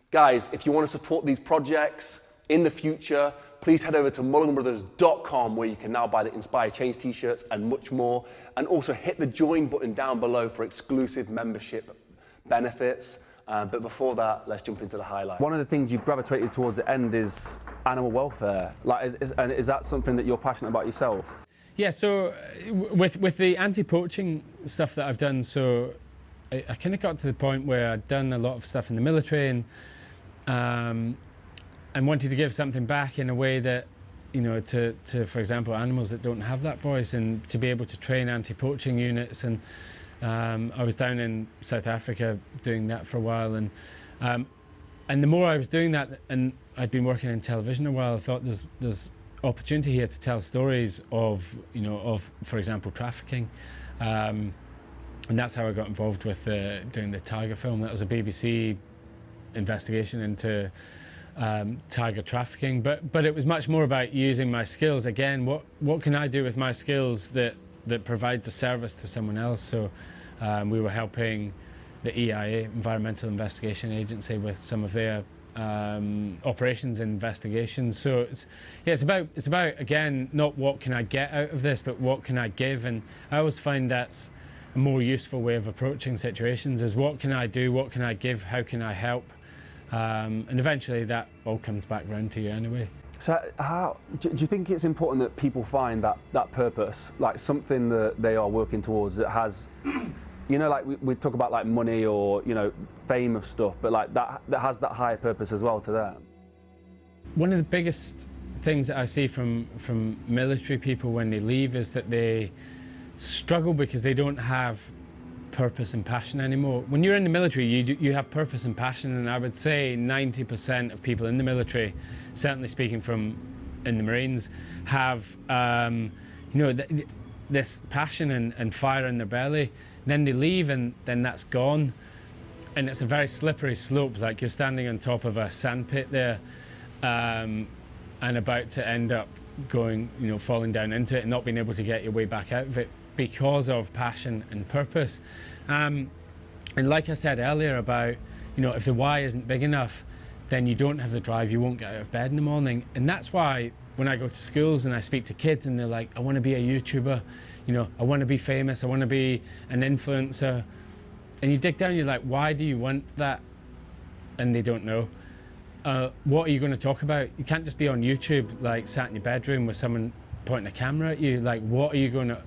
Guys, if you want to support these projects in the future, please head over to Mulliganbrothers.com, where you can now buy the Inspire Change t-shirts and much more. And also hit the join button down below for exclusive membership benefits. But before that, let's jump into the highlight. One of the things you gravitated towards the end is animal welfare. Like, is that something that you're passionate about yourself? Yeah, so with the anti-poaching stuff that I've done, so I kind of got to the point where I'd done a lot of stuff in the military and wanted to give something back in a way that, you know, to for example, animals that don't have that voice, and to be able to train anti-poaching units. And I was down in South Africa doing that for a while, and the more I was doing that, and I'd been working in television a while, I thought there's opportunity here to tell stories of, you know, of, for example, trafficking, and that's how I got involved with doing the tiger film. That was a BBC investigation into tiger trafficking, but it was much more about using my skills. Again, what can I do with my skills that provides a service to someone else? So we were helping the EIA, Environmental Investigation Agency, with some of their operations and investigations. So it's about again, not what can I get out of this, but what can I give. And I always find that's a more useful way of approaching situations, is what can I do, what can I give, how can I help, and eventually that all comes back round to you anyway. So how do you think it's important that people find that purpose, like something that they are working towards that has, you know, like we talk about like money or, you know, fame of stuff, but like that has that higher purpose as well to them? One of the biggest things that I see from military people when they leave is that they struggle because they don't have purpose and passion anymore. When you're in the military, you have purpose and passion, and I would say 90% of people in the military, certainly speaking from in the Marines, have you know, this passion and fire in their belly. Then they leave, and then that's gone, and it's a very slippery slope. Like you're standing on top of a sandpit there, and about to end up going, you know, falling down into it and not being able to get your way back out of it because of passion and purpose. And like I said earlier about, you know, if the why isn't big enough, then you don't have the drive, you won't get out of bed in the morning. And that's why when I go to schools and I speak to kids and they're like, I want to be a YouTuber, you know, I want to be famous, I want to be an influencer. And you dig down, you're like, why do you want that? And they don't know. What are you going to talk about? You can't just be on YouTube, like sat in your bedroom with someone pointing a camera at you. Like, what are you going to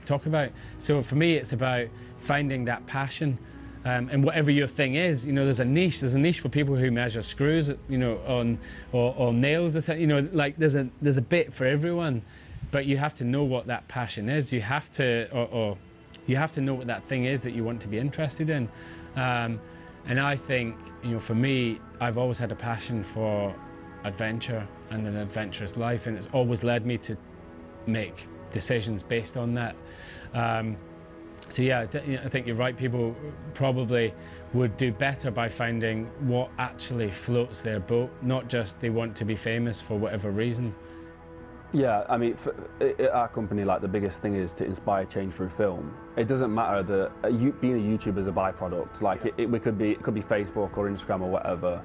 talk about? So for me, it's about finding that passion, and whatever your thing is, you know, there's a niche for people who measure screws, you know, or nails, or something, you know, like there's a bit for everyone, but you have to know what that passion is. You have to, or you have to know what that thing is that you want to be interested in. And I think, you know, for me, I've always had a passion for adventure and an adventurous life, and it's always led me to make decisions based on that. So yeah, I think you're right. People probably would do better by finding what actually floats their boat, not just they want to be famous for whatever reason. Yeah, I mean, at our company, like the biggest thing is to inspire change through film. It doesn't matter that being a YouTuber is a byproduct. Like it could be Facebook or Instagram or whatever.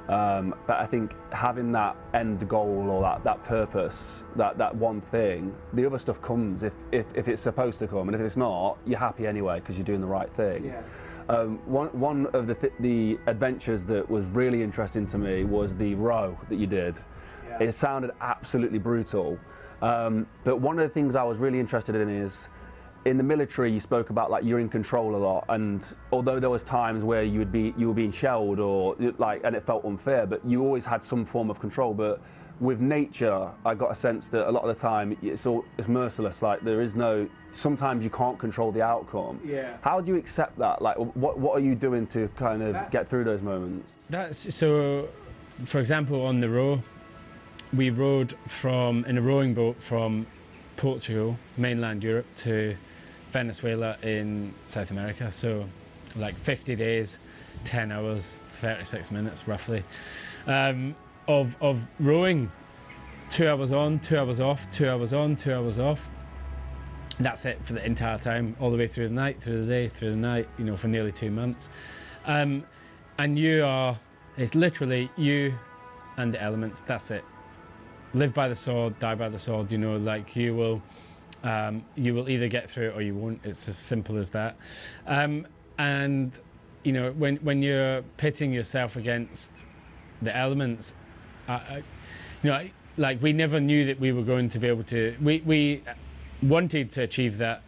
But I think having that end goal or that purpose, that one thing, the other stuff comes if it's supposed to come, and if it's not, you're happy anyway because you're doing the right thing. Yeah. One of the adventures that was really interesting to me was the row that you did. Yeah. It sounded absolutely brutal, but one of the things I was really interested in is, in the military, you spoke about like you're in control a lot, and although there was times where you were being shelled or like, and it felt unfair, but you always had some form of control. But with nature, I got a sense that a lot of the time it's merciless. Like there is no, sometimes you can't control the outcome. Yeah. How do you accept that? Like what are you doing to kind of get through those moments? That's so. For example, on the row, we rowed in a rowing boat from Portugal, mainland Europe, to Venezuela in South America. So like 50 days, 10 hours, 36 minutes roughly, of rowing, 2 hours on, 2 hours off, 2 hours on, 2 hours off. That's it for the entire time, all the way through the night, through the day, through the night, you know, for nearly 2 months. And you are It's literally you and the elements. That's it. Live by the sword, die by the sword. You know, like you will either get through it or you won't. It's as simple as that. And you know, when you're pitting yourself against the elements, you know, like we never knew that we were going to be able to. We wanted to achieve that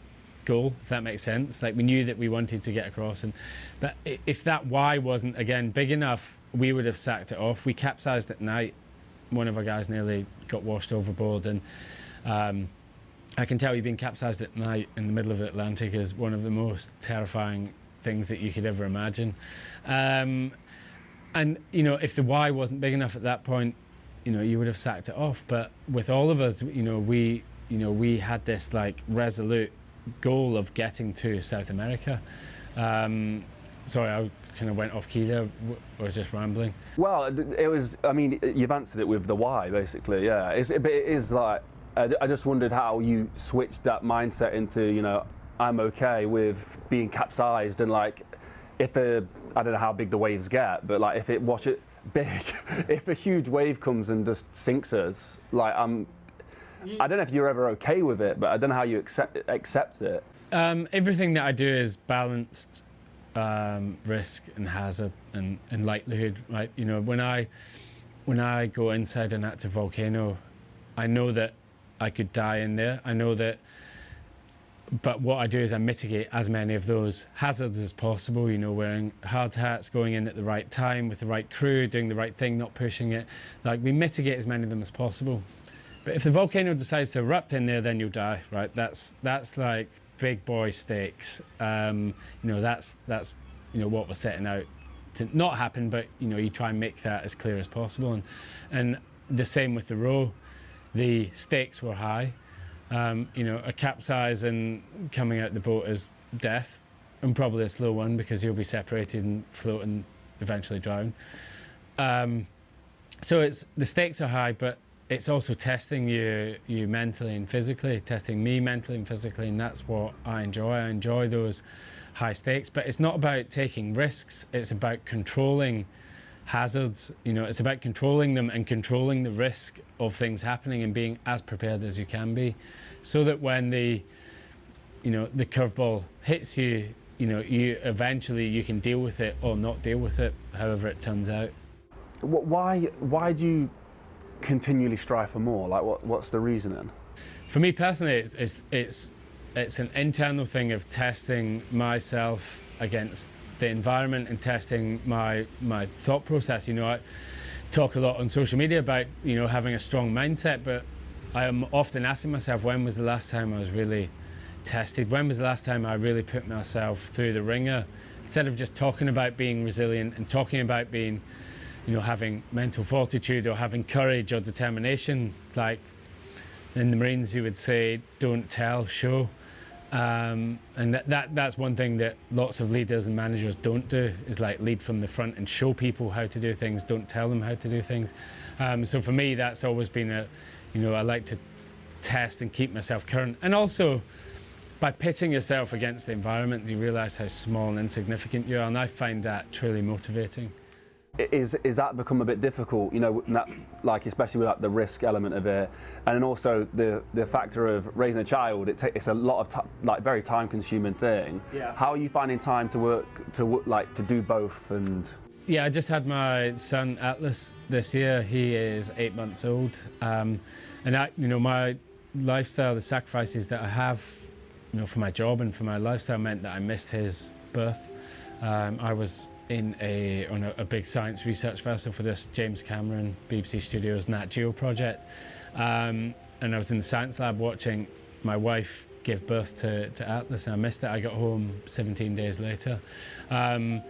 goal, if that makes sense. Like we knew that we wanted to get across, but if that why wasn't again big enough, we would have sacked it off. We capsized at night. One of our guys nearly got washed overboard, and I can tell you being capsized at night in the middle of the Atlantic is one of the most terrifying things that you could ever imagine. And you know, if the why wasn't big enough at that point, you know, you would have sacked it off. But with all of us, you know, we had this like resolute goal of getting to South America. Sorry, I kind of went off key there. I was just rambling. Well, it was. I mean, you've answered it with the why, basically. Yeah, but it is like. I just wondered how you switched that mindset into, you know, I'm okay with being capsized, and like, I don't know how big the waves get, but like if it wash it big, if a huge wave comes and just sinks us, like I don't know if you're ever okay with it, but I don't know how you accept it. Everything that I do is balanced risk and hazard and likelihood, right? You know, when I go inside an active volcano, I know that I could die in there. I know that, but what I do is I mitigate as many of those hazards as possible, you know, wearing hard hats, going in at the right time with the right crew, doing the right thing, not pushing it. Like, we mitigate as many of them as possible. But if the volcano decides to erupt in there, then you'll die, right? That's like big boy stakes. You know, that's you know, what we're setting out to not happen, but you know, you try and make that as clear as possible. And the same with the row. The stakes were high. You know, a capsize and coming out the boat is death, and probably a slow one because you'll be separated and float and eventually drown. So the stakes are high, but it's also testing you mentally and physically, testing me mentally and physically, and that's what I enjoy. I enjoy those high stakes, but it's not about taking risks. It's about controlling hazards. You know, it's about controlling them and controlling the risk of things happening and being as prepared as you can be, so that when the curveball hits you, you know, you eventually you can deal with it or not deal with it, however it turns out. Why do you continually strive for more? Like, what's the reasoning? For me personally, it's an internal thing of testing myself against the environment and testing my thought process. You know, I talk a lot on social media about, you know, having a strong mindset, but I am often asking myself, when was the last time I was really tested? When was the last time I really put myself through the ringer? Instead of just talking about being resilient and talking about being, you know, having mental fortitude or having courage or determination, like in the Marines you would say, don't tell, show. And that's one thing that lots of leaders and managers don't do, is like lead from the front and show people how to do things, don't tell them how to do things. So for me, that's always been I like to test and keep myself current. And also, by pitting yourself against the environment, you realise how small and insignificant you are, and I find that truly motivating. Is that become a bit difficult, you know, like especially with like the risk element of it, and then also the factor of raising a child? It's a lot of like very time-consuming thing. Yeah. How are you finding time to work to do both? And yeah, I just had my son Atlas this year. He is 8 months old, and my lifestyle, the sacrifices that I have, you know, for my job and for my lifestyle meant that I missed his birth. I was on a big science research vessel for this James Cameron BBC Studios Nat Geo project, and I was in the science lab watching my wife give birth to Atlas, and I missed it. I got home 17 days later, and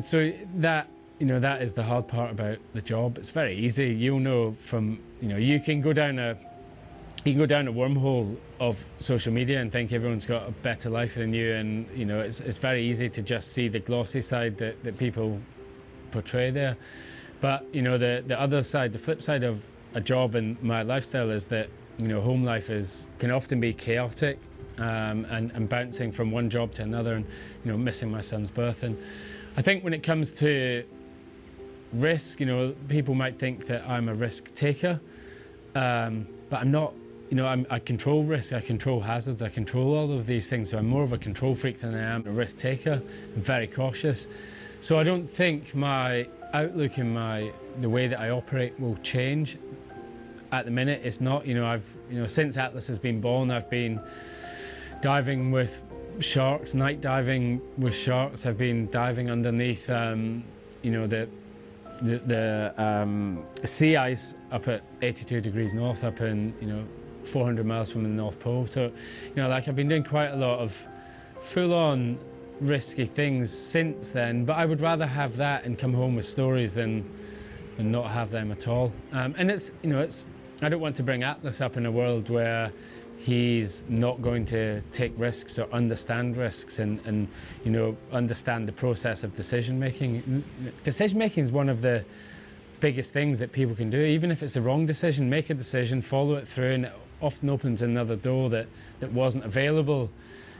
so that, you know, that is the hard part about the job. It's very easy, you'll know from, you know, you can go down a wormhole of social media and think everyone's got a better life than you, and you know, it's very easy to just see the glossy side that people portray there. But you know, the other side, the flip side of a job and my lifestyle is that, you know, home life can often be chaotic, and bouncing from one job to another, and you know, missing my son's birth. And I think when it comes to risk. You know, people might think that I'm a risk taker, but I'm not. You know, I control risk, I control hazards, I control all of these things. So I'm more of a control freak than I am a risk taker. I'm very cautious. So I don't think my outlook and the way that I operate will change. At the minute, it's not. You know, since Atlas has been born, I've been diving with sharks, night diving with sharks. I've been diving underneath, you know, the sea ice up at 82 degrees north, up in, you know, 400 miles from the North Pole. So, you know, like I've been doing quite a lot of full-on risky things since then, but I would rather have that and come home with stories than not have them at all. And it's, you know, I don't want to bring Atlas up in a world where he's not going to take risks or understand risks and you know, understand the process of decision making. Decision making is one of the biggest things that people can do. Even if it's the wrong decision, make a decision, follow it through, and it often opens another door that wasn't available,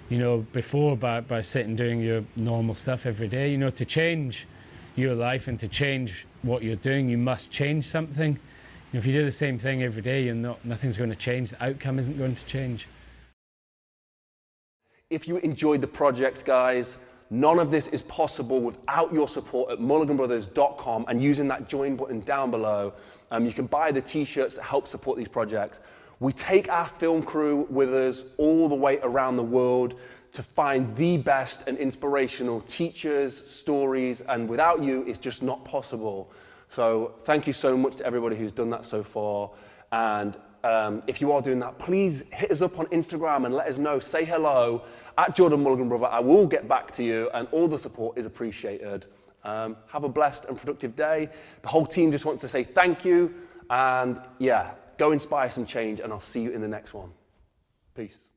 you know, before by sitting doing your normal stuff every day. You know, to change your life and to change what you're doing, you must change something. You know, if you do the same thing every day, nothing's going to change. The outcome isn't going to change. If you enjoyed the project, guys, none of this is possible without your support at Mulliganbrothers.com, and using that join button down below, you can buy the t-shirts that help support these projects. We take our film crew with us all the way around the world to find the best and inspirational teachers, stories, and without you, it's just not possible. So thank you so much to everybody who's done that so far. And if you are doing that, please hit us up on Instagram and let us know. Say hello at Jordan Mulligan Brother. I will get back to you, and all the support is appreciated. Have a blessed and productive day. The whole team just wants to say thank you, and yeah, go inspire some change, and I'll see you in the next one. Peace.